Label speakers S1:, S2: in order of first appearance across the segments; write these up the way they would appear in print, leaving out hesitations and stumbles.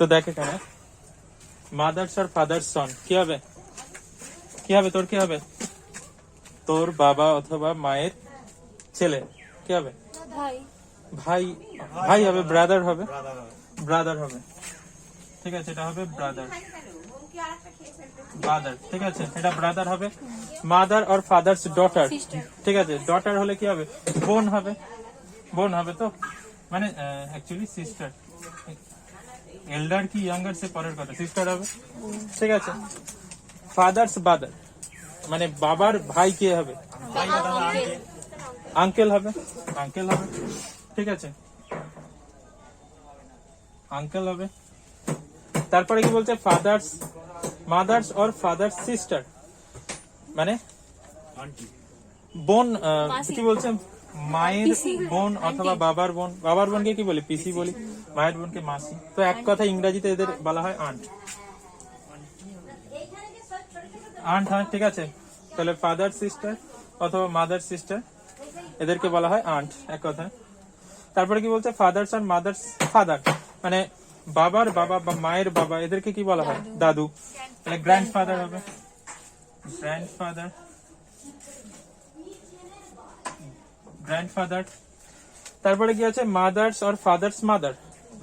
S1: তো দেখ এখানে মাদার্স আর ফাদার্স সন কি হবে, কি হবে তোর, কি হবে তোর বাবা অথবা মায়ের ছেলে, কি হবে
S2: ভাই।
S1: ভাই, ভাই হবে, ব্রাদার হবে, ব্রাদার হবে, ঠিক আছে, এটা হবে ব্রাদার, ব্রাদার, ঠিক আছে, এটা ব্রাদার হবে। মাদার আর ফাদার্স ডটার, ঠিক আছে, ডটার হলে কি হবে, বোন হবে, বোন হবে, তো মানে অ্যাকচুয়ালি সিস্টার, এল্ডার কি ইয়াঙ্গার সে পরের কথা, সিস্টার হবে, ঠিক আছে। ফাদার্স ব্রাদার মানে বাবার ভাই কে হবে, আঙ্কেল হবে, আঙ্কেল হবে, ঠিক আছে, আঙ্কেল হবে। তারপরে কি বলছে, father's mother's or father's sister মানে বোন, কি বলছে, মায়ের বোন অথবা বাবার বোন, বাবার বোনকে কি বলি, পিসি বলি, মায়ের বোনকে মাসি। তো এক কথা ইংরেজিতে এদের বলা হয় আন্ট, আন্ট হয়, ঠিক আছে। তাহলে ফাদার সিস্টার অথবা মাদার সিস্টার এদেরকে বলা হয় আন্ট, এক কথা। তারপরে কি বলছে, ফাদার্স আর মাদার্স ফাদার মানে বাবার বাবা বা মায়ের বাবা, এদেরকে কি বলা হয়, দাদু, তাহলে গ্র্যান্ডফাদার হবে, গ্র্যান্ডফাদার, গ্র্যান্ডফাদার। তারপরে কি আছে, মাদার্স আর ফাদার্স মাদার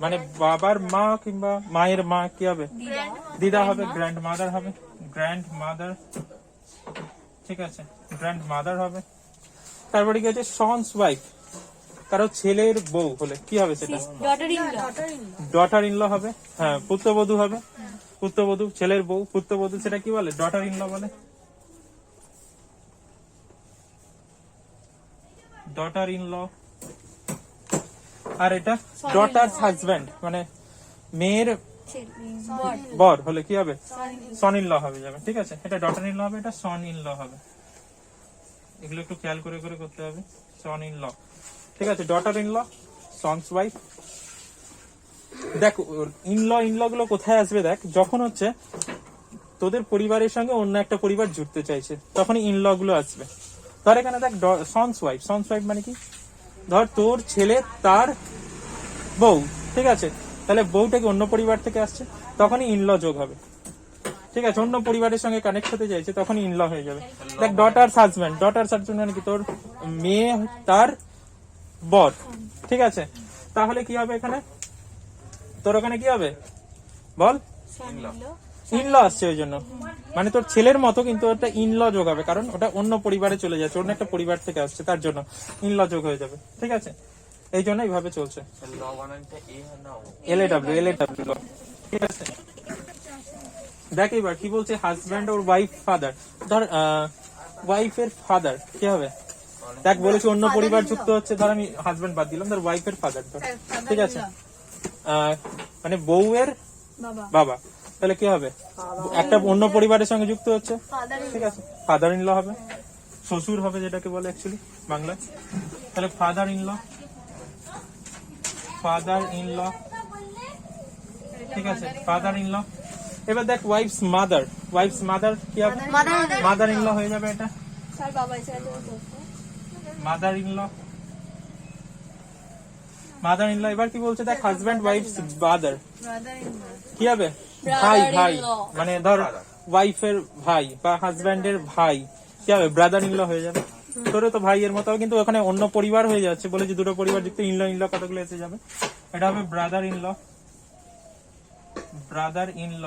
S1: মানে বাবার মা কিংবা মায়ের মা কি হবে, দিদা হবে, গ্র্যান্ড মাদার হবে, গ্র্যান্ড মাদার, ঠিক আছে, গ্র্যান্ড মাদার হবে। তারপরে কি আছে, সন্স ওয়াইফ, কারো ছেলের বউ হলে কি হবে, সেটা ডটার ইন ল হবে, হ্যাঁ, পুত্রবধূ হবে, পুত্রবধূ, ছেলের বউ পুত্রবধূ, সেটা কি বলে, ডটার ইন ল বলে, ডটার ইন ল। আর এটা ডটার্স হাজব্যান্ড মানে মেয়ের বর হলে কি হবে, সন ইন ল হবে যাবে, ঠিক আছে, এটা ডটার ইন ল হবে, এটা সন ইন ল হবে, এগুলো একটু খেয়াল করে করে করতে হবে, সন ইন ল, ঠিক আছে, daughter in law, sons wife. দেখ ইন ল গুলো কোথায় আসবে, দেখ যখন হচ্ছে তোদের পরিবারের সঙ্গে অন্য একটা পরিবার জুড়তে চাইছে তখনই ইন ল গুলো আসবে। ধর এখানে দেখ সনস ওয়াইফ, সনস ওয়াইফ মানে কি, ধর তোর ছেলে তার বউ, ঠিক আছে, তাহলে বউটাকে অন্য পরিবার থেকে আসছে তখনই ইন ল যোগ হবে, ঠিক আছে, অন্য পরিবারের সঙ্গে কানেক্ট হতে চাইছে তখনই ইন ল হয়ে যাবে। দেখ ডটার্স হাজব্যান্ড, ডটার্স হাজব্যান্ড মানে কি, তোর মেয়ে তার বর, ঠিক আছে, তাহলে কি হবে এখানে, তোর ওখানে কি হবে বল, ইনল আসছে, ওই জন্য মানে তোর ছেলের মতো কিন্তু ওটা ইনল যোগ হবে, কারণ ওটা অন্য পরিবারে চলে যাচ্ছে, অন্য একটা পরিবার থেকে আসছে, তার জন্য ইনল যোগ হয়ে যাবে, ঠিক আছে, এই জন্য এইভাবে চলছে, LAW, ঠিক আছে। দেখ এবার কি বলছে, হাজব্যান্ড ওর ওয়াইফ ফাদার, ধর ওয়াইফের ফাদার কি হবে, দেখ বলেছি অন্য পরিবার যুক্ত হচ্ছে, ধর আমি হাজব্যান্ড বাদ দিলাম, ধর ওয়াইফের ফাদার, ঠিক আছে, মানে বউয়ের বাবা, তাহলে কি হবে, একটা অন্য পরিবারের সঙ্গে যুক্ত হচ্ছে, ঠিক আছে, ফাদার ইন ল হবে, শ্বশুর হবে যেটাকে বলে অ্যাকচুয়ালি বাংলায়, তাহলে father in law, father in law, ঠিক আছে, ফাদার ইন ল। এবার দেখ ওয়াইফস মাদার, ওয়াইফস মাদার কি হবে, মাদার ইন ল হয়ে যাবে, এটা mother in law, mother in law. এবার কি বলছে, দেখ হাজব্যান্ড ওয়াইফস ব্রাদার কি হবে, ভাই, ভাই মানে ধর ওয়াইফের ভাই বা হাজব্যান্ডের ভাই কি হবে, ব্রাদার ইন ল হয়ে যাবে, তোরও তো ভাইয়ের মতো, কিন্তু ওখানে অন্য পরিবার হয়ে যাচ্ছে, বলে যে দুটো পরিবার যুক্ত, ইন ল কতগুলো এসে যাবে, এটা হবে brother in law, brother in law.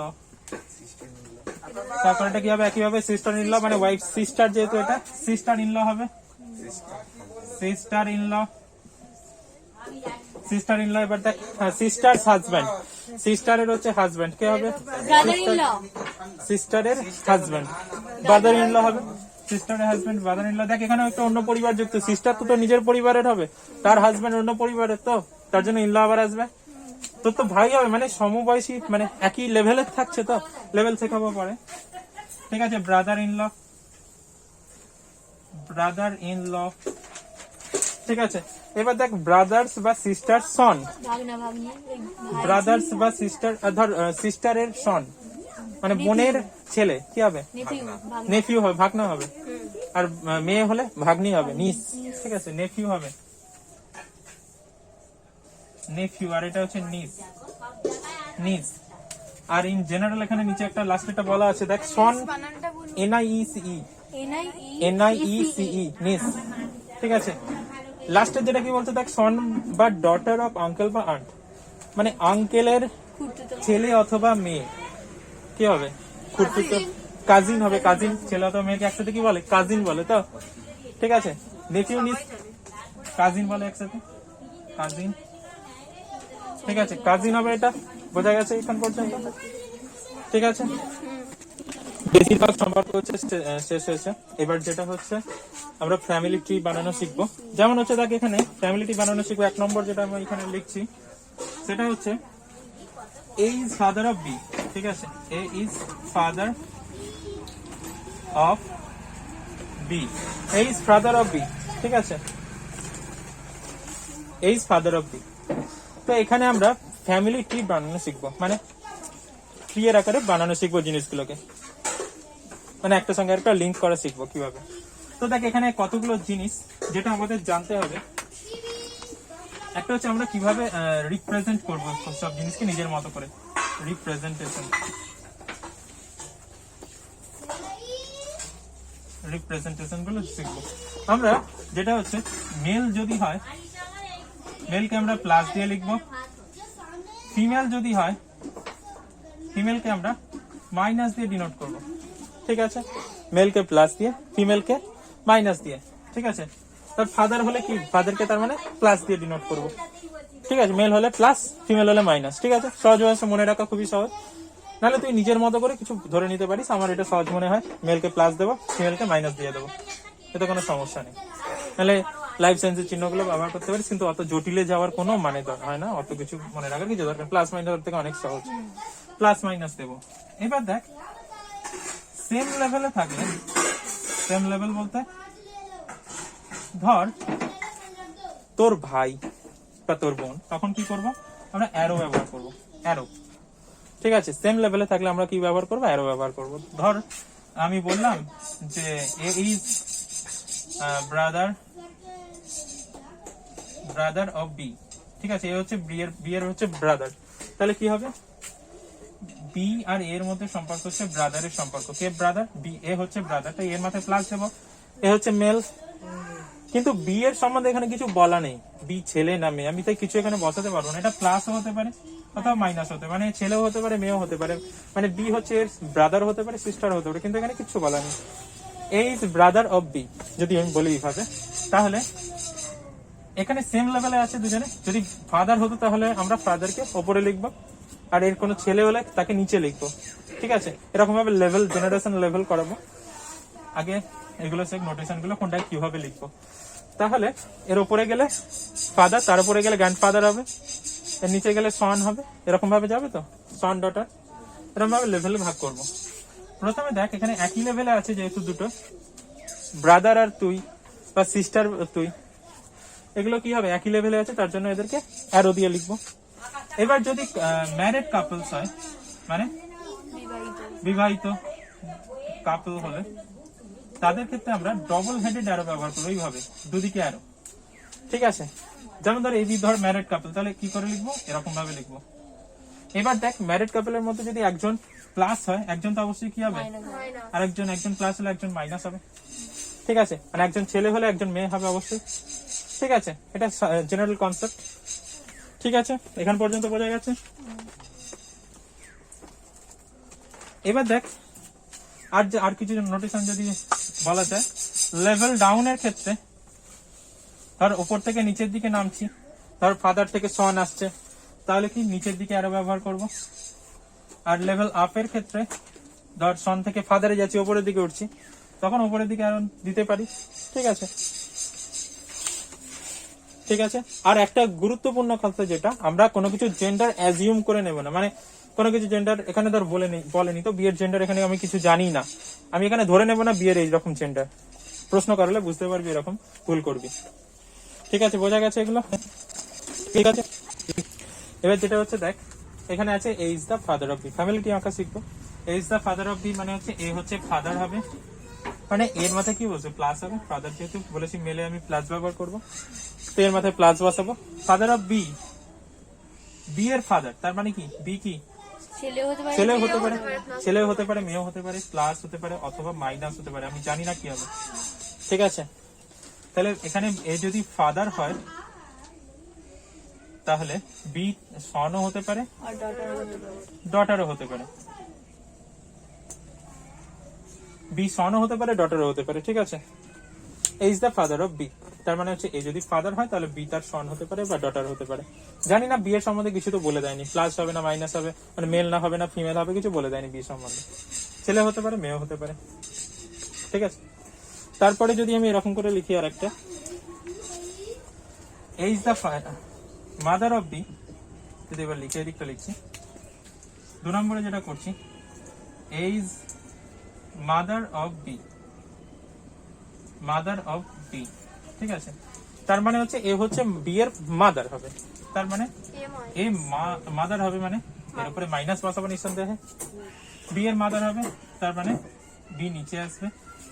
S1: তারপর এটা কি হবে, একইভাবে সিস্টার ইন ল মানে ওয়াইফ সিস্টার, যেহেতু এটা সিস্টার ইন ল হবে, sister in law, sister in law. এবার দেখ সিস্টার হাজব্যান্ড, সিস্টারের হচ্ছে হাজব্যান্ড কে হবে, সিস্টারের হাজব্যান্ড, ব্রাদার ইন ল হবে, সিস্টারের হাজব্যান্ড ব্রাদার ইন ল। দেখ এখানে একটা অন্য পরিবার যুক্ত, সিস্টার তো নিজের পরিবারের হবে, তার হাজব্যান্ড অন্য পরিবারের, তো তার জন্য ইন ল আবার আসবে, তোর তো ভাই হবে মানে সমবয়সী, মানে একই লেভেলের থাকছে, তো লেভেল শেখাবো পরে, ঠিক আছে, brother in law, brother in law, ঠিক আছে। এবার দেখ ব্রাদার্স বা সিস্টার সন, ব্রাদার্স বা সিস্টার, ধর সিস্টারের সন মানে বোনের ছেলে কি হবে, নেফিউ হবে, ভাগনা হবে, আর মেয়ে হলে ভাগ্নি হবে, নিস, ঠিক আছে, নেফিউ হবে, নেফিউ, আর এটা হচ্ছে নিস, নিস। আর ইন জেনারেল এখানে নিচে একটা লাস্টেটা বলা আছে দেখ, সন NIECE, NIECE নিস। ঠিক আছে, লাস্টের যেটা কি বলছে দেখ, সন বা ডটার অফ আঙ্কেল বা আন্ট, মানে আঙ্কেলের ছেলে অথবা মেয়ে কি হবে, খুড়তুতো কাজিন হবে। কাজিন ছেলে অথবা মেয়েকে একসাথে কি বলে, কাজিন বলে তো। ঠিক আছে, নেফিউ নিস কাজিন বলে একসাথে, কাজিন। ঠিক আছে, কাজিন হবে, এটা বোঝা গেছে এখান পর্যন্ত। ঠিক আছে, বেশিরভাগ সম্পর্ক হচ্ছে শেষ হয়েছে। এবার যেটা হচ্ছে আমরা ফ্যামিলি ট্রি বানানো শিখবো। যেমন হচ্ছে দেখ, এখানে ফ্যামিলি ট্রি বানানো শিখবো। 1 নম্বর যেটা আমি এখানে লিখছি সেটা হচ্ছে A is father of B। ঠিক আছে, A is father of B, A is father of B। ঠিক আছে, A is father of B। তো এখানে আমরা ফ্যামিলি ট্রি বানানো শিখবো, মানে ট্রি এর আকারে বানানো শিখবো জিনিসগুলোকে, মানে একটা সঙ্গে একটা লিঙ্ক করা শিখবো কিভাবে। তো দেখ, এখানে কতগুলো জিনিস যেটা আমাদের জানতে হবে। একটা হচ্ছে আমরা কিভাবে রিপ্রেজেন্ট করবো সব জিনিসকে নিজের মতো করে, রিপ্রেজেন্টেশন, রিপ্রেজেন্টেশন গুলো শিখবো আমরা। যেটা হচ্ছে মেল যদি হয়, মেলকে আমরা প্লাস দিয়ে লিখবো। ফিমেল যদি হয়, ফিমেলকে আমরা মাইনাস দিয়ে ডিনোট করব। ঠিক আছে, মেলকে প্লাস দিয়ে, ফিমেলকে মাইনাস দিয়ে। ঠিক আছে, তার ফাদার হলে কি, ফাদারকে তার মানে প্লাস দিয়ে ডিনোট করব। ঠিক আছে, মেল হলে প্লাস, ফিমেল হলে মাইনাস। ঠিক আছে, সহজ ভাষা মনে রাখা খুবই সহজ। নাহলে তুই নিজের মতো করে কিছু ধরে নিতে পারিস। আমার এটা সহজ মনে হয়, মেলকে প্লাস দেবো, ফিমেলকে মাইনাস দিয়ে দেবো, এতে কোনো সমস্যা নেই। নাহলে লাইফ সায়েন্সের চিহ্নগুলো ব্যবহার করতে পারিস, কিন্তু অত জটিলে যাওয়ার কোনো মানে হয় না, অত কিছু মনে রাখার কিছু দরকার। প্লাস মাইনাস থেকে অনেক সহজ, প্লাস মাইনাস দেবো। এবার দেখ, সেম লেভেলে থাকলে, সেম লেভেল বলতে ধর তোর ভাই বা তোর বোন, তখন কি করব আমরা, অ্যারো ব্যবহার করব, অ্যারো। ঠিক আছে, সেম লেভেলে থাকলে আমরা কি ব্যবহার করবো, অ্যারো ব্যবহার করব। ধর আমি বললাম যে এ ইজ ব্রাদার অফ বি। ঠিক আছে, এ হচ্ছে বি এর হচ্ছে ব্রাদার। তাহলে কি হবে, বি আর এর মধ্যে সম্পর্ক হচ্ছে ব্রাদারের সম্পর্ক। কে ব্রাদার, বি, এ হচ্ছে ব্রাদার, তাই এর মাথায় প্লাস দেবো। এ হচ্ছে মেল, কিন্তু বি এর সম্বন্ধে এখানে কিছু বলা নেই, বি ছেলে না মেয়ে, আমি তাই কিছু এখানে বসাতে পারবো না। এটা প্লাস হতে পারে অথবা মাইনাস হতে পারে, মানে ছেলেও হতে পারে মেয়েও হতে পারে, মানে বি হচ্ছে এর ব্রাদার হতে পারে, সিস্টার হতে পারে, কিন্তু এখানে কিছু বলা নেই। এ ইজ ব্রাদার অফ বি যদি আমি বলি এইভাবে, তাহলে এখানে সেম লেভেলে আছে দুজনে। যদি ফাদার হতো তাহলে আমরা ফাদারকে ওপরে লিখবো, আর এর কোনো ছেলে হলে তাকে নিচে লিখবো। ঠিক আছে, এরকম ভাবে লেভেল, জেনারেশন লেভেল করাবো। আগে এগুলো সে নোটেশন গুলো কোনটায় কিভাবে লিখবো। তাহলে এর উপরে গেলে ফাদার, তার উপরে গেলে গ্র্যান্ড ফাদার হবে, এর নিচে গেলে সন হবে, এরকম ভাবে যাবে তো, সন ডটার, এরকম ভাবে লেভেলে ভাগ করবো। প্রথমে দেখ, এখানে একই লেভেলে আছে যেহেতু দুটো, ব্রাদার আর তুই বা সিস্টার তুই, এগুলো কি হবে, একই লেভেলে আছে, তার জন্য এদেরকে অ্যারো দিয়ে লিখবো। এবার যদি ম্যারিড কাপলস হয়, মানে বিবাহিত কাপল হলে, তাদের ক্ষেত্রে আমরা ডবল হেডেড অ্যারো ব্যবহার করবো, এইভাবে দুদিকে অ্যারো। ঠিক আছে, যেমন ধর এই ধর ম্যারিড কাপল, তাহলে কি করে লিখবো, এরকম ভাবে লিখবো। এবার দেখ, ম্যারিড কাপলের মধ্যে যদি একজন প্লাস হয়, একজন তো অবশ্যই কি হবে, আর একজন প্লাস হলে একজন মাইনাস হবে। ঠিক আছে, মানে একজন ছেলে হলে একজন মেয়ে হবে অবশ্যই। ঠিক আছে, এটা জেনারেল কনসেপ্ট। ঠিক আছে, এখান পর্যন্ত বোঝা গেছে। এবার দেখ, আর কিছু নোটেশন যদি বলা যায়, লেভেল ডাউনের ক্ষেত্রে ধর উপর থেকে নিচের দিকে নামছি, ধর ফাদার থেকে সন আসছে, তাহলে কি নিচের দিকে আরো ব্যবহার করব। আর লেভেল আপের ক্ষেত্রে ধর সন থেকে ফাদারে যাচ্ছি, উপরের দিকে উঠছি, তখন উপরের দিকে আরো দিতে পারি। ঠিক আছে, ঠিক আছে। আর একটা গুরুত্বপূর্ণ কথা, যেটা আমরা কোনো কিছু জেন্ডার অ্যাজিউম করে নেব না, মানে কোনো কিছু জেন্ডার এখানে ধর বলেনি তো, বিয়ের জেন্ডার এখানে আমি কিছু জানি না, আমি এখানে ধরে নেব না বিয়ের এইরকম জেন্ডার। প্রশ্ন করলে বুঝতে পারবি এরকম ভুল করবি। ঠিক আছে, বোঝা গেছে এগুলো? ঠিক আছে, এবার যেটা হচ্ছে দেখ, এখানে আছে A is the father of B, ফ্যামিলিটি আঁকা শিখবো। A is the father of B মানে হচ্ছে এ হচ্ছে ফাদার হবে, মানে এর মাথায় কি বলছে, প্লাস হবে। ফাদার যেহেতু বলেছি মেলে, আমি প্লাস ব্যবহার করবো, তো এর মাথায় প্লাস বসাবো। ফাদার অফ বি, বি এর ফাদার, তার মানে কি, বি কি ছেলেও হতে পারে, মেয়েও হতে পারে, প্লাস হতে পারে অথবা মাইনাস হতে পারে, আমি জানি না কি হবে। ঠিক আছে, তাহলে এখানে এ যদি ফাদার হয় তাহলে বি সনও হতে পারে, ডটারও হতে পারে। বি সনও হতে পারে, ডটারও হতে পারে। ঠিক আছে, A is the father of B. তার মানে হচ্ছে এ যদি ফাদার হয় তাহলে বি তার সন হতে পারে বা ডটার হতে পারে। জানি না বি এর সম্বন্ধে কিছু তো বলে দেয়নি, প্লাস হবে না মাইনাস হবে, মানে মেল না হবে না ফিমেল হবে, কিছু বলে দেয়নি বি সম্বন্ধে। ছেলে হতে পারে, মেয়েও হতে পারে। ঠিক আছে, তারপরে যদি আমি এরকম করে লিখি আর একটা, A is the mother of B, যদি এবার লিখে এদিকটা লিখছি, 2 নম্বরে যেটা করছি, A is mother of B, mother of B. ঠিক আছে, তার মানে হচ্ছে এ হচ্ছে বি এর মাদার হবে, তার মানে এ মাদার হবে, মানে এর উপরে মাইনাস বসাবো নিঃসন্দেহে, বি এর মাদার হবে, তার মানে বি নিচে আসবে।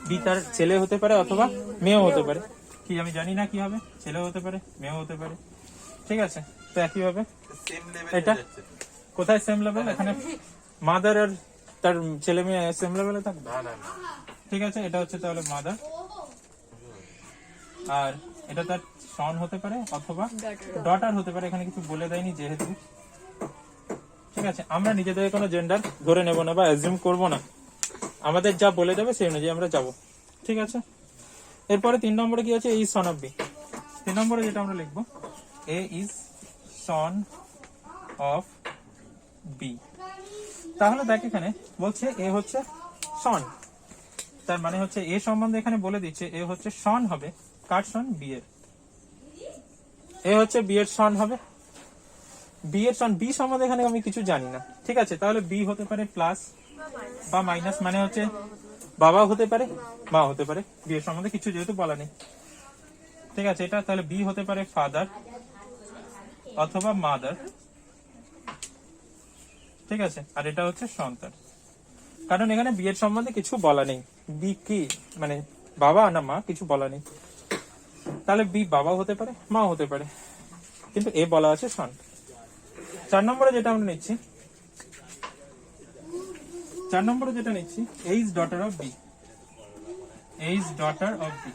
S1: বি তার ছেলে হতে পারে অথবা মেয়েও হতে পারে, কি আমি জানি না কি হবে, ছেলেও হতে পারে, মেয়েও হতে পারে। ঠিক আছে, তো একই ভাবে এটা কোথায় সেম লেভেল, এখানে মাদার আর তার ছেলে মেয়ে সেম লেভেলে থাকবে। ঠিক আছে, এটা হচ্ছে তাহলে মাদার, আর এটা তার সন হতে পারে অথবা ডটার হতে পারে, এখানে কিছু বলে দেয়নি যেহেতু। ঠিক আছে, আমরা নিজেদের কোনো জেন্ডার ধরে নেব না বা অ্যাজিউম করব না, আমাদের যা বলে দেবে সেই অনুযায়ী আমরা যাব। ঠিক আছে, এরপরে 3 নম্বরে কি আছে, A is son of B. 3 নম্বরে যেটা আমরা লিখবো, এ ইজ সন অফ বি। তাহলে দেখ এখানে বলছে এ হচ্ছে সন, তার মানে হচ্ছে এ সম্বন্ধে এখানে বলে দিচ্ছে এ হচ্ছে সন হবে, কার সন, বি এর। এ হচ্ছে বি এর সন হবে, বি এর সন। বি সম্বন্ধে এখানে আমি কিছু জানি না। ঠিক আছে, তাহলে বি হতে পারে প্লাস বা মাইনাস, মানে হচ্ছে বাবা হতে পারে, মা হতে পারে, বি এর সম্বন্ধে কিছু যেহেতু বলা নেই। ঠিক আছে, এটা তাহলে বি হতে পারে ফাদার অথবা মাদার। ঠিক আছে, আর এটা হচ্ছে সন্তান, কারণ এখানে বি এর সম্বন্ধে কিছু বলা নেই, বি কি মানে বাবা না মা কিছু বলা নেই। তাহলে বি বাবা হতে পারে, মা হতে পারে, কিন্তু এ বলা আছে সন। 4 নম্বরে যেটা আমরা নিচ্ছি, 4 নম্বরে যেটা নিচ্ছি, A is daughter of B, A is daughter of B,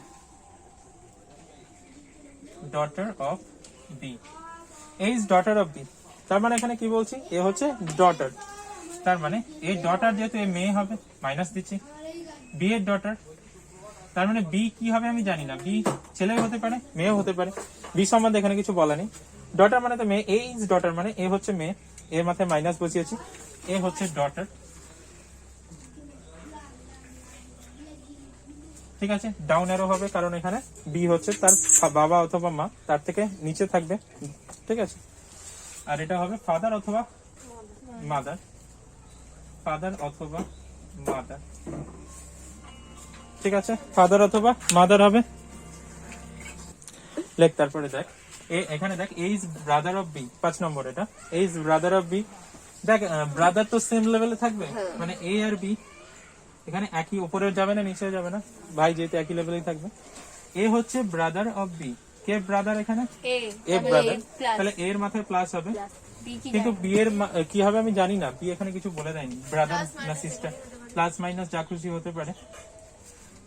S1: daughter of B, A is daughter of B. তার মানে এখানে কি বলছি, এ হচ্ছে ডটার, তার মানে এই ডটার যেহেতু এ মেয়ে হবে, মাইনাস দিচ্ছি, বি এর ডটার, তার মানে বি কি হবে আমি জানি না, বি ছেলে হতে পারে, মেয়েও হতে পারে, বি সম্বন্ধে এখানে কিছু বলা নেই। ডটার মানে তো মেয়ে, এ ইজ ডটার মানে এ হচ্ছে মেয়ে, এর মাথায় মাইনাস বসিয়েছি, এ হচ্ছে ডটার। ঠিক আছে, ডাউন অ্যারো হবে, কারণ এখানে বি হচ্ছে তার বাবা অথবা মা, তার থেকে নিচে থাকবে। ঠিক আছে, আর এটা হবে ফাদার অথবা মাদার, ফাদার অথবা মাদার। ঠিক আছে, ফাদার অথবা মাদার হবে। লেখ, তারপরে দেখ এখানে দেখ, এ ইজ ব্রাদার অফ বি, 5 নম্বর, এটা এ ইজ ব্রাদার অফ বি। দেখ ব্রাদার তো সেম লেভেলে থাকবে, মানে এ আর বি এখানে একই, উপরে যাবে না নিচে যাবে না, ভাই যেহেতু একই লেভেলেই থাকবে। এ হচ্ছে ব্রাদার অফ বি, কে ব্রাদার এখানে, এ ব্রাদার, তাহলে এর মাথায় প্লাস হবে, কিন্তু বি এর কি হবে আমি জানি না, বি এখানে কিছু বলে দেয়নি, ব্রাদার না সিস্টার, প্লাস মাইনাস যা খুশি হতে পারে,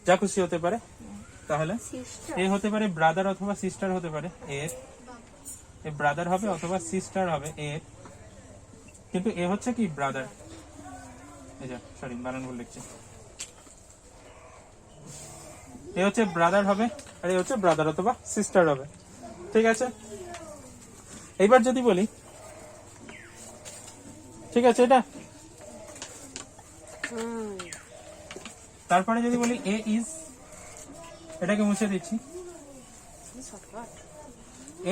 S1: যা খুশি হতে পারে। তাহলে এ হতে পারে ব্রাদার অথবা সিস্টার হতে পারে, এর এ ব্রাদার হবে অথবা সিস্টার হবে এর, কিন্তু এ হচ্ছে কি ব্রাদার, এই যা সরি বানান ভুল লিখছি, এ হচ্ছে ব্রাদার হবে আর এ হচ্ছে ব্রাদার অথবা সিস্টার হবে। ঠিক আছে, এইবার যদি বলি, ঠিক আছে এটা, তারপরে যদি বলি এ ইজ, এটাকে মুছে দিচ্ছি,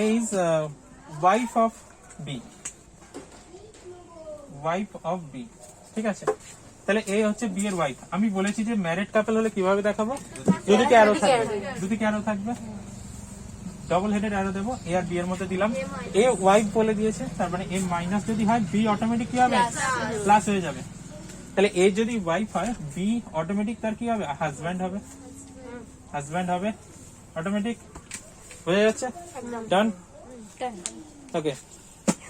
S1: A is wife of B, wife of B. ঠিক আছে, তাহলে এ হচ্ছে বি এর ওয়াইফ। আমি বলেছি যে ম্যারিড কাপল হলে কিভাবে দেখাবো, যদি অ্যারো থাকবে, যদি অ্যারো থাকবে ডবল হেডেড অ্যারো দেবো, এ আর বি এর মধ্যে দিলাম, এ ওয়াইফ বলে দিয়েছে, তার মানে এ মাইনাস যদি হয় বি অটোমেটিক কি হবে, প্লাস হয়ে যাবে। তাহলে এ যদি ওয়াইফ হয়, বি অটোমেটিক তার কি হবে, হাজব্যান্ড হবে, হাজব্যান্ড হবে অটোমেটিক, হয়ে যাচ্ছে, ডান। ওকে,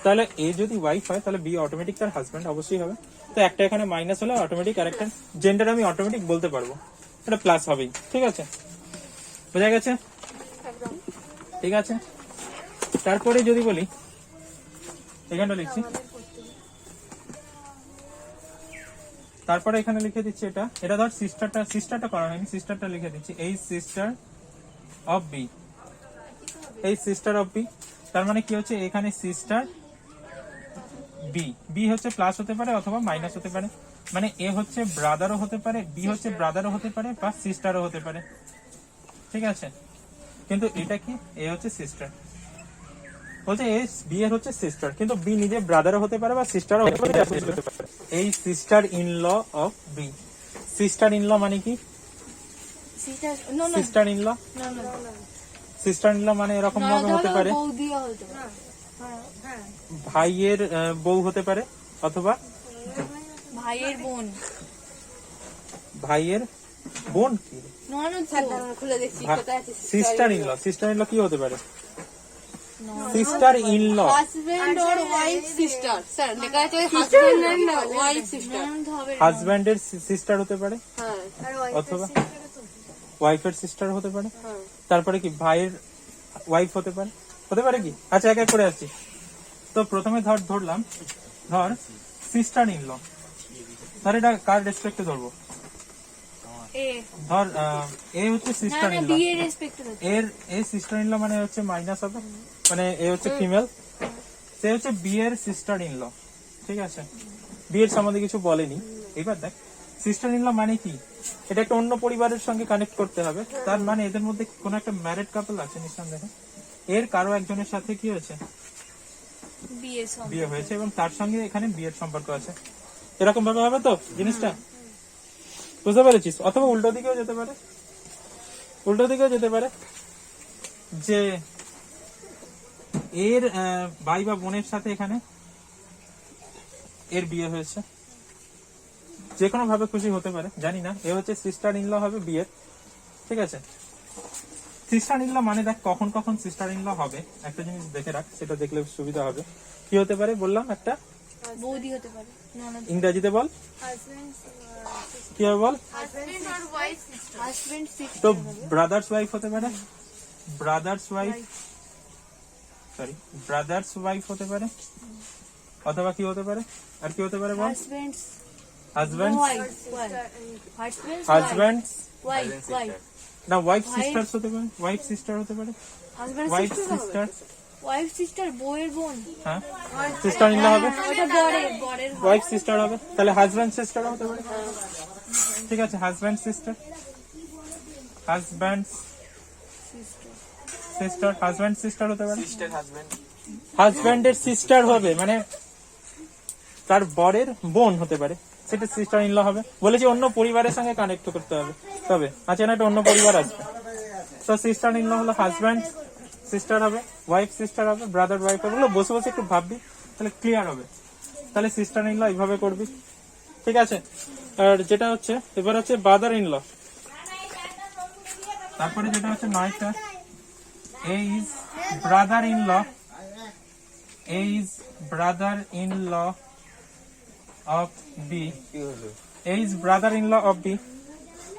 S1: তাহলে এ যদি ওয়াইফ হয় তাহলে বি অটোমেটিক তার হাজবেন্ড অবশ্যই হবে। তো একটা এখানে মাইনাস হলে অটোমেটিক আর একটা জেন্ডার আমি অটোমেটিক বলতে পারবো, এটা প্লাস হবেই। ঠিক আছে, বোঝা গেছে? ঠিক আছে, তারপরে যদি বলি এখানটা লিখছি, তারপরে এখানে লিখে দিচ্ছি এটা ধর সিস্টারটা করা হয়নি, সিস্টারটা লিখে দিচ্ছি, এই সিস্টার অফ বি, এই সিস্টার অফ বি। তার মানে কি হচ্ছে, এখানে সিস্টার বি, বি হচ্ছে প্লাস হতে পারে অথবা মাইনাস হতে পারে, মানে এ হচ্ছে ব্রাদারও হতে পারে, বি হচ্ছে ব্রাদারও হতে পারে বা সিস্টারও হতে পারে। ঠিক আছে, কিন্তু এটা কি, এ হচ্ছে সিস্টার, বলছে এ বি এর হচ্ছে সিস্টার, কিন্তু বি নিজে ব্রাদারও হতে পারে বা সিস্টারও হতে পারে। এই sister in law of B, sister in law মানে কি, sister in law, sister in law মানে এরকম ভাবে হতে পারে, ভাইয়ের বউ হতে পারে অথবা
S2: ভাইয়ের বোন,
S1: ভাইয়ের বোন কি, sister in law, sister in law কি হতে পারে, sister in law,
S2: husband or wife sister, sir লেখা আছে হাজবেন্ড এন্ড ওয়াইফ সিস্টার,
S1: হাজবেন্ডের সিস্টার হতে পারে অথবা ওয়াইফের সিস্টার হতে পারে, তারপরে কি ভাইয়ের ওয়াইফ হতে পারে, হতে পারে কি। আচ্ছা এক এক করে আসছি। তো প্রথমে ধরলাম সিস্টার ইন ল, ধর এটা কার রেসপেক্টে ধরবো, ধর এ হচ্ছে সিস্টার ইন ল, এর এ সিস্টার ইন ল মানে হচ্ছে মাইনাস হবে, মানে এ হচ্ছে ফিমেল, সে হচ্ছে বি এর সিস্টার ইন ল। ঠিক আছে, বি এর সম্বন্ধে কিছু বলেনি। এবার দেখ সিস্টার ইন ল মানে কি, এটা একটা অন্য পরিবারের সঙ্গে কানেক্ট করতে হবে, তার মানে এদের মধ্যে কোন একটা ম্যারিড কাপল আছে নিঃসন্দেহে, এর কারো একজনের সাথে কি হয়েছে, বিয়ে হয়েছে এবং তার সঙ্গে এখানে বিয়ের সম্পর্ক আছে, এরকম ভাবে হবে তো জিনিসটা, বুঝতে পেরেছিস? অথবা উল্টো দিকেও যেতে পারে, উল্টো দিকেও যেতে পারে যে এর ভাই বা বোনের সাথে এখানে এর বিয়ে হয়েছে, যে কোনো ভাবে খুশি হতে পারে, জানি না। এ হচ্ছে সিস্টার ইন ল হবে বিয়ের। ঠিক আছে, সিস্টার ইন ল মানে দেখ কখন কখন সিস্টার ইন ল হবে, একটা জিনিস দেখে রাখ, সেটা দেখলে সুবিধা হবে। কি হতে পারে বললাম, একটা
S2: বৌদি হতে পারে,
S1: ইংরেজিতে বল, কি হবে বল,
S2: হাজবেন্ড সিস্টার,
S1: তো ব্রাদার্স ওয়াইফ হতে পারে, brothers wife, sorry brothers wife হতে পারে, অথবা কি হতে পারে, আর কি হতে পারে বল,
S2: হাজবেন্ডস
S1: হাজবেন্ড,
S2: হাজবেন্ডস
S1: হাজবেন্ড না ওয়াইফ সিস্টার্স হতে পারে, ওয়াইফ সিস্টার হতে পারে, ওয়াইফ সিস্টার,
S2: ওয়াইফ সিস্টার বউয়ের বোন,
S1: হ্যাঁ সিস্টার ইন ল হবে,
S2: ওটা বরের
S1: ওয়াইফ সিস্টার হবে, তাহলে হাজবেন্ড সিস্টার হতে পারে। ঠিক আছে, husband sister, husband sister, husband sister হতে পারে, হাজবেন্ডের সিস্টার হবে মানে তার বরের বোন হতে পারে, সেটা সিস্টার ইন ল হবে। বলেছি অন্য পরিবারের সঙ্গে কানেক্ট করতে হবে, তবে আছে না একটা অন্য পরিবার আসবে। তো সিস্টার ইন ল হলো হাজবেন্ড সিস্টার হবে, ওয়াইফ সিস্টার হবে, ব্রাদার ওয়াইফ হবে, বসে বসে একটু ভাববি তাহলে ক্লিয়ার হবে। তাহলে সিস্টার ইন ল এইভাবে করবি। ঠিক আছে, আর যেটা হচ্ছে এবার হচ্ছে ব্রাদার ইন ল, তারপরে যেটা হচ্ছে নয়টা, A is brother in law, A is brother in law of B, A is brother in law of B,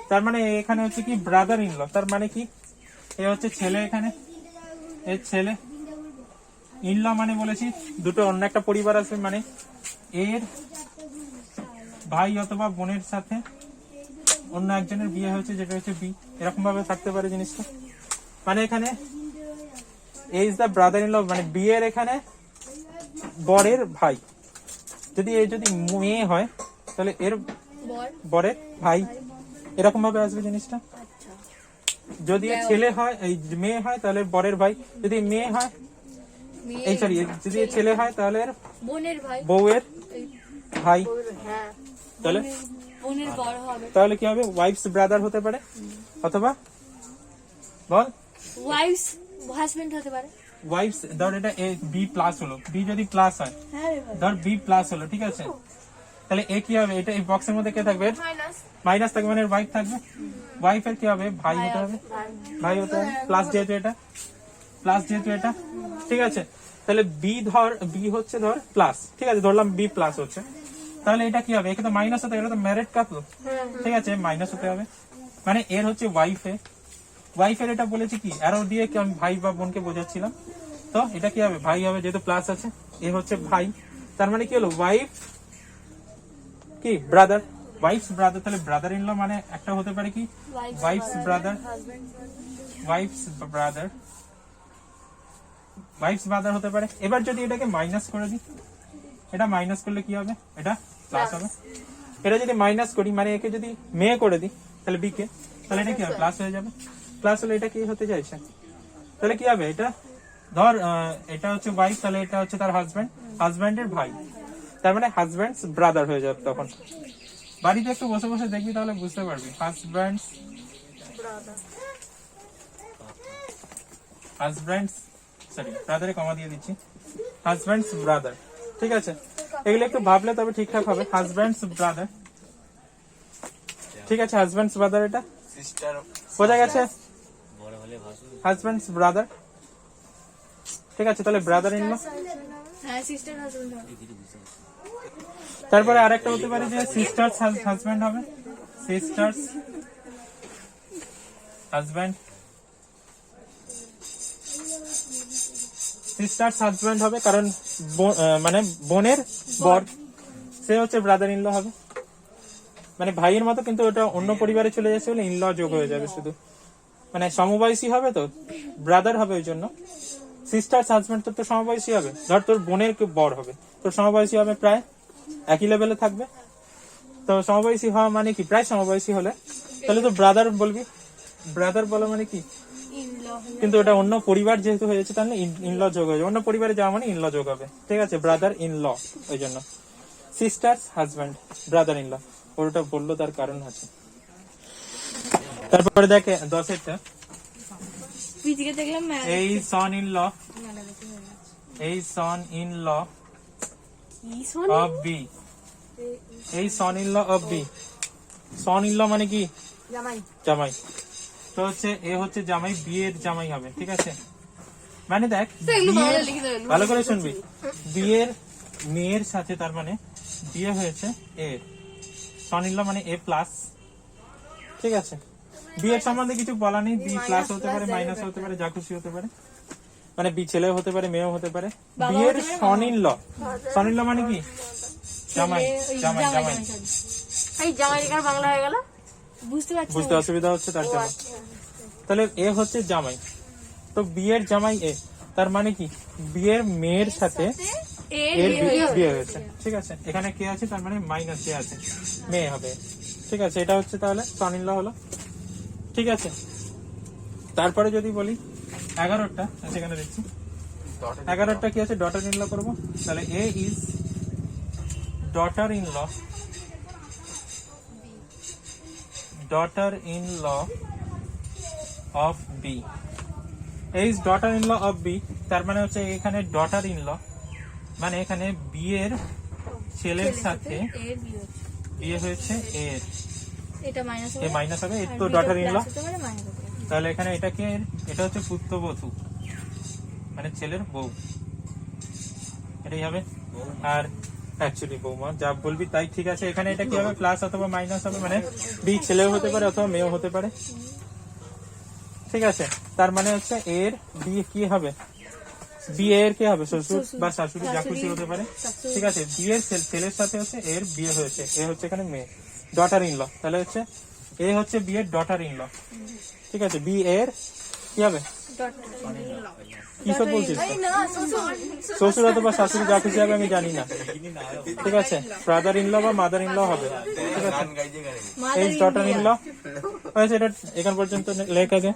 S1: তার মানে এখানে হচ্ছে কি ব্রাদার ইন ল, তার মানে কি এ হচ্ছে ছেলে, এখানে এর ছেলে, ইন ল মানে বলেছি দুটো অন্য একটা পরিবার আছে, মানে এর ভাই অথবা বোনের সাথে অন্য একজনের বিয়ে হয়েছে যেটা হচ্ছে বি, এরকম ভাবে থাকতে পারে জিনিসটা। মানে এখানে A is the brother in law মানে বিয়ের এখানে বরের ভাই, যদি এ যদি মেয়ে হয় তাহলে এর বরের ভাই, এরকম ভাবে আসবে জিনিসটা। যদি এর ছেলে হয়, এই মেয়ে হয় তাহলে বরের ভাই, যদি মেয়ে হয় এই সরি যদি এর ছেলে হয় তাহলে এর
S2: বোনের ভাই,
S1: বউয়ের ভাই, তাহলে
S2: বোনের বড় হবে,
S1: তাহলে কি হবে, ওয়াইফস ব্রাদার হতে পারে, অথবা বল
S2: ওয়াইফস হাজবেন্ড হতে পারে,
S1: ওয়াইফস, ধর এটা এ বি প্লাস হলো, বি যদি প্লাস হয়, ধর বি প্লাস হলো, ঠিক আছে, তাহলে এ কি হবে, এটা এই বক্সের মধ্যে কে থাকবে, মাইনাস থাকবে, মানে ওয়াইফ থাকবে, ওয়াইফের কি হবে, ভাই হতে হবে, ভাই হতে হবে, প্লাস যেহেতু এটা, প্লাস যেহেতু এটা, ঠিক আছে। তাহলে বি হচ্ছে ধর প্লাস, ঠিক আছে, ধরলাম বি প্লাস হচ্ছে, তাহলে এটা কি হবে, একে তো মাইনাস হতে গেলে তো ম্যারিড কাপল, ঠিক আছে, মাইনাস হতে হবে, মানে এর হচ্ছে ওয়াইফের এটা বলেছি কি অ্যারো দিয়ে কি আমি ভাই বা বোনকে বোঝাচ্ছিলাম, তো এটা কি হবে ভাই হবে, যেহেতু প্লাস আছে, এ হচ্ছে ভাই, তার মানে কি হলো ওয়াইফ কি ব্রাদার, ওয়াইফস ব্রাদার, তাহলে ব্রাদার ইন ল মানে একটা হতে পারে কি ওয়াইফস ব্রাদার, ওয়াইফস ব্রাদার হতে পারে। এবার যদি এটাকে মাইনাস করে দিই, এটা মাইনাস করলে কি হবে, এটা প্লাস হবে, এটা যদি মাইনাস করি মানে একে যদি মেয়ে করে দিই তাহলে বি কে, তাহলে এটা কি হবে প্লাস হয়ে যাবে, প্লাস হলে এটা কি হতে চাইছে, তাহলে কি হবে, এটা ধর এটা হচ্ছে ওয়াইফ, তাহলে এটা হচ্ছে তার হাজব্যান্ডের ভাই, তার মানে হাজব্যান্ডস ব্রাদার হয়ে যাবে। তখন বাড়িতে একটু বসে বসে দেখবি তাহলে বুঝতে পারবি, হাজব্যান্ডস সরি ব্রাদারে কমা দিয়ে দিচ্ছি, হাজব্যান্ডস ব্রাদার, ঠিক আছে, এগুলো একটু ভাবলে তবে ঠিকঠাক হবে, হাজব্যান্ডস ব্রাদার, ঠিক আছে, হাজব্যান্ডস ব্রাদার, এটা
S3: সিস্টার
S1: বোঝা গেছে,
S3: বড় হলে ভাসুর
S1: হাজব্যান্ডস ব্রাদার, ঠিক আছে, তাহলে ব্রাদার ইন ল।
S2: হ্যাঁ সিস্টার হাজবেন্ড
S1: তারপরে আরেকটা হতে পারে যে সিস্টার্স হাজব্যান্ড হবে, সিস্টার্স হাজব্যান্ড, সিস্টার্স হাজব্যান্ড হবে, কারণ মানে বোনের বর, সে হচ্ছে ব্রাদার ইন ল হবে, মানে ভাইয়ের মতো, কিন্তু ওটা অন্য পরিবারে চলে যাচ্ছে বলে ইন ল যোগ হয়ে যাবে শুধু, মানে সমবয়সী হবে তো ব্রাদার হবে, ওই জন্য সিস্টার্স হাজব্যান্ড তো সমবয়সী হবে, ধর তোর বোনের কেউ বর হবে, তোর সমবয়সী হবে, প্রায় একই লেভেলে থাকবে, তো সমবয়সী হওয়া মানে কি প্রায় সমবয়সী হলে তাহলে তো ব্রাদার বলবি, ব্রাদার বলা মানে কি, কিন্তু ওটা অন্য পরিবার যেহেতু হয়েছে তাহলে ইন ল যোগ হয়ে যাবে, অন্য পরিবারে যাওয়া মানে ইন ল যোগ হবে, ঠিক আছে, ব্রাদার ইন ল, ওই জন্য sisters husband brother in law, ওটা বললো তার কারণ আছে। তারপরে দেখে 10-এরটা,
S2: পিজিকে দেখলাম
S1: এই সন ইন ল, এই son in law of B, এই son in law of B, son in law মানে কি জামাই, তো হচ্ছে এ হচ্ছে জামাই, বিয়ের জামাই হবে, ঠিক আছে, মানে দেখ ভালো করে শুনবি, বিয়ের মেয়ের সাথে, তার মানে বিয়ে হয়েছে এর, সন ইন ল মানে এ প্লাস, ঠিক আছে, বিয়ের সম্বন্ধে কিছু বলা নেই, বি প্লাস হতে পারে, মাইনাস হতে পারে, যা খুশি হতে পারে, মানে বি ছেলেও হতে পারে, মেয়েও হতে পারে, বিয়ের সন in law, Son in law মানে কি জামাই, জামাই জামাই,
S2: এই জামাইকার বাংলা হয়ে গেল, বুঝতে পারছি,
S1: বুঝতে অসুবিধা হচ্ছে তার জন্য, তাহলে এ হচ্ছে জামাই, তো বিয়ের জামাই এ, তার মানে কি বিয়ের মেয়ের সাথে এর বিয়ে হয়েছে, ঠিক আছে, এখানে কে আছে, তার মানে মাইনাস কে আছে, মেয়ে হবে, ঠিক আছে, এটা হচ্ছে তাহলে সন ইন ল হলো, ঠিক আছে। তারপরে যদি বলি 11টা, সেখানে দেখছি 11টা কি আছে, ডটার ইন ল করবো, তাহলে A is daughter in law, daughter in law of B, is daughter in law of B, তার মানে হচ্ছে এখানে ডটার ইন ল মানে এখানে বিয়ের ছেলের সাথে বিয়ে হয়েছে এর,
S2: এটা মাইনাস
S1: এ মাইনাস হবে, এর তো ডটার ইন ল, তাহলে এখানে এটাকে, এটা হচ্ছে পুত্রবধূ মানে ছেলের বউ, এটাই হবে, আর অ্যাকচুয়ালি বৌমা যা বলবি তাই ঠিক আছে, এখানে এটা কি হবে প্লাস অথবা মাইনাস হবে, মানে বি ছেলেও হতে পারে অথবা মেয়েও হতে পারে, ঠিক আছে, তার মানে হচ্ছে এর বি কি হবে, বিয়ের কি হবে শ্বশুর বা শাশুড়ি, যা খুশি হতে পারে, ঠিক আছে, বিয়ের ছেলের সাথে হচ্ছে এর বিয়ে হয়েছে, এ হচ্ছে এখানে মেয়ে, ডটার ইন ল, তাহলে হচ্ছে এ হচ্ছে বিয়ের ডটার ইন ল, ঠিক আছে, বি এর কি হবে, কি সব বলছিস, শ্বশুর অথবা শাশুড়ি যা খুশি হবে আমি জানি না, ঠিক আছে, ব্রাদার ইন ল বা মাদার ইন ল হবে, ঠিক আছে, এই ডটার ইন ল হয়েছে, এটা এখান পর্যন্ত লেখা আছে।